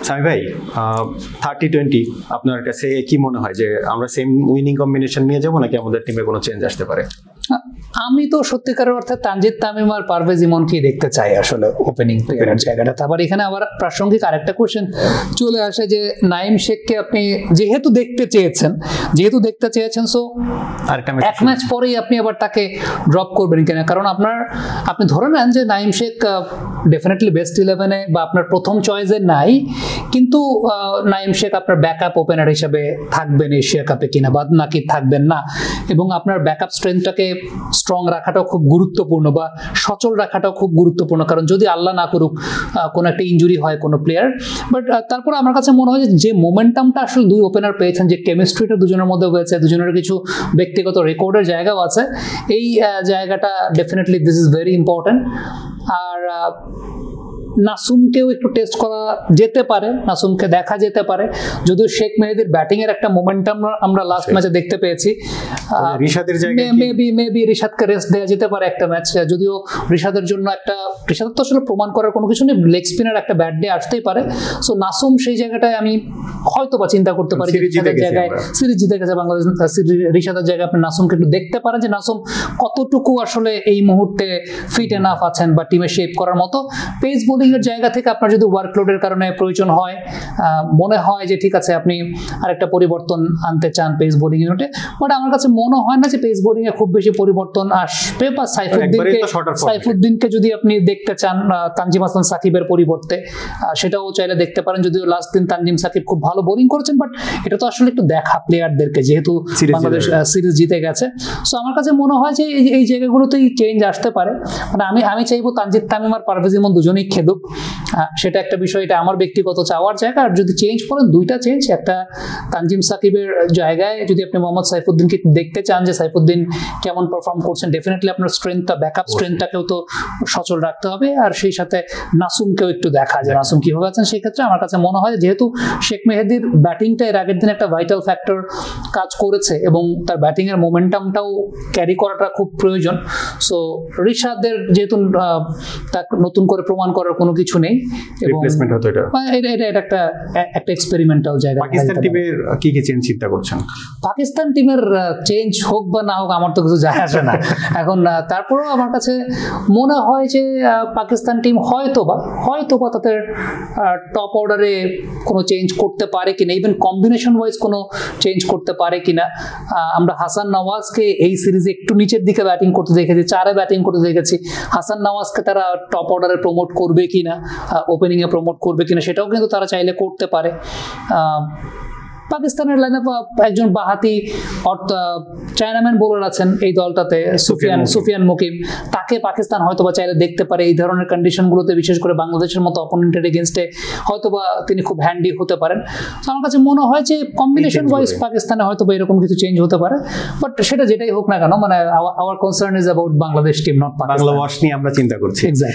সামি ভাই 30-20 আপনার কাছে কি মনে হয় যে আমরা সেম উইনিং কম্বিনেশন নিয়ে যাব নাকি আমাদের টিমে কোনো চেঞ্জ আসতে পারে? আমি তো সত্যিকারের অর্থে তানজিদ তামিম আর পারভেজ ইমনকে দেখতে চাই আসলে ওপেনিং প্লেয়ারের জায়গাটা। তারপর এখানে আবার প্রাসঙ্গিক আরেকটা কোশ্চেন চলে আসে যে নাইম শেখকে আপনি যেহেতু দেখতে চেয়েছেন সো এক ম্যাচ পরেই আপনি আবার তাকে ড্রপ করবেন কিনা? কারণ আপনি ধরে নেন যে নাইম শেখ ডেফিনেটলি বেস্ট 11-এ বা আপনার প্রথম চয়েসে নাই, কিন্তু নাইম শেখ আপনার ব্যাকআপ ওপেনার হিসেবে থাকবেন এশিয়া কাপে কিনা বা নাকি থাকবেন না, এবং আপনার ব্যাকআপ স্ট্রেংথটাকে স্ট্রং রাখাটাও খুব গুরুত্বপূর্ণ বা সচল রাখাটাও খুব গুরুত্বপূর্ণ। কারণ যদি আল্লাহ না করুক কোনো একটা ইনজুরি হয় কোনো প্লেয়ার, বাট তারপর আমার কাছে মনে হয় যে মোমেন্টামটা আসলে দুই ওপেনার পেয়েছেন, যে কেমিস্ট্রিটা দুজনের মধ্যে হয়েছে, দুজনের কিছু ব্যক্তিগত রেকর্ডের জায়গাও আছে, এই জায়গাটা definitely this is very important. আর নাসুমকেও একটু টেস্ট করা যেতে পারে, নাসুমকে দেখা যেতে পারে, যদিও শেখ মেহেদীর ব্যাটিং এর একটা মোমেন্টাম আমরা লাস্ট ম্যাচে দেখতে পেয়েছি। রিশাদের জায়গায় মেবি রিশাদকে রেস্ট দেওয়া যেতে পারে একটা ম্যাচ, যদিও রিশাদের জন্য রিশাদ তো আসলে প্রমাণ করার কোনো কিছু নেই, লেগ স্পিনার একটা ব্যাট ডে আসতেই পারে। সো নাসুম সেই জায়গাটায় আমি হয়তো বা চিন্তা করতে পারি রিশাদের জায়গায়, সিরিজ জিতে গেছে বাংলাদেশ, রিশাদের জায়গায় আপনি নাসুমকে একটু দেখতে পারেন যে নাসুম কতটুকু আসলে এই মুহূর্তে ফিট এনাফ আছেন বা টিমে শেপ করার মতো। পেস বোলিং এর জায়গা থেকে আপনার যদি ওয়ার্কলোডের কারণে প্রয়োজন হয়, মনে হয় যে ঠিক আছে আপনি আরেকটা পরিবর্তন আনতে চান পেস বোলিং ইউনিটে, বাট আমার কাছে মনে হয় না যে পেস বোলিং এ খুব বেশি পরিবর্তন আসবে। বা সাইফুদ্দিনকে যদি আপনি দেখতে চান তানজিম হাসান সাকিবের পরিবর্তে, সেটাও চাইলে দেখতে পারেন, যদিও লাস্ট দিন তানজিম সাকিব খুব ভালো বোলিং করেছেন, বাট এটা তো আসলে একটু দেখা প্লেয়ারদেরকে, যেহেতু বাংলাদেশ সিরিজ জিতে গেছে। সো আমার কাছে মনে হয় যে এই জায়গাগুলোতেই চেঞ্জ আসতে পারে। মানে আমি চাইবো তানজিদ তামিম আর পারভেজ ইমন দুজনেই খেলুক, সেটা একটা বিষয়, এটা আমার ব্যক্তিগত চাওয়ার জায়গা। আর যদি চেঞ্জ করেন, দুইটা চেঞ্জ, একটা তানজিম সাকিবের জায়গায় যদি আপনি মোহাম্মদ সাইফুদ্দিনকে দেখতে চান যে সাইফুদ্দিন কেমন পারফর্ম করছেন, ডেফিনেটলি আপনার স্ট্রেংথটা, ব্যাকআপ স্ট্রেংথটাকেও তো সচল রাখতে হবে, আর সেই সাথে নাসুমকেও একটু দেখা যায় নাসুম কিভাবে আছেন। সেই ক্ষেত্রে আমার কাছে মনে হয় যেহেতু শেখ মেহেদীর ব্যাটিংটা এর আগের দিন একটা ভাইটাল ফ্যাক্টর কাজ করেছে এবং তার ব্যাটিং এর মোমেন্টামটাও ক্যারি করাটা খুব প্রয়োজন। সো রিশাদের যেহেতু তাকে নতুন করে প্রমাণ করার কোনো কিছু নেই, রিপ্লেসমেন্ট হতো এটা একটা এক্সপেরিমেন্টাল জায়গা। পাকিস্তান টিমের কি চেঞ্জ চিন্তা করছেন? পাকিস্তান টিমের চেঞ্জ হোক বা না হোক আমার তো কিছু যায় আসে না এখন। তারপরেও আমার কাছে মনে হয় যে পাকিস্তান টিম হয়তোবা তাদের টপ অর্ডারে কোনো চেঞ্জ করতে পারে কিনা, ইভেন কম্বিনেশন ওয়াইজ কোনো চেঞ্জ করতে পারে কিনা। আমরা হাসান নওয়াজকে এই সিরিজে একটু নিচের দিকে ব্যাটিং করতে দেখেছি, 4-এ ব্যাটিং করতে দেখেছি। হাসান নওয়াজকে তারা টপ অর্ডারে প্রমোট করবে কিনা, ওপেনিং এ প্রমোট করবে কিনা, সেটাও কিন্তু তারা চাইলে করতে পারে। পাকিস্তানের লাইনআপ একজন বাহাতি চায়নাম্যান বোলার আছেন এই দলটাতে, সুফিয়ান মুকিম, তাকে পাকিস্তান হয়তোবা চাইলে দেখতে পারে এই ধরনের কন্ডিশনগুলোতে, বিশেষ করে বাংলাদেশের মতো অপোনেন্টের এগেইনস্টে হয়তোবা তিনি খুব হ্যান্ডি হতে পারেন। তো আমার কাছে মনে হয় যে কম্বিনেশন ওয়াইজ পাকিস্তানে হয়তোবা এরকম কিছু চেঞ্জ হতে পারে, বাট সেটা যেটাই হোক না কেন, মানে hour concern is about Bangladesh team, not Pakistan. Bangla wash নিয়ে আমরা চিন্তা করছি। এক্স্যাক্টলি।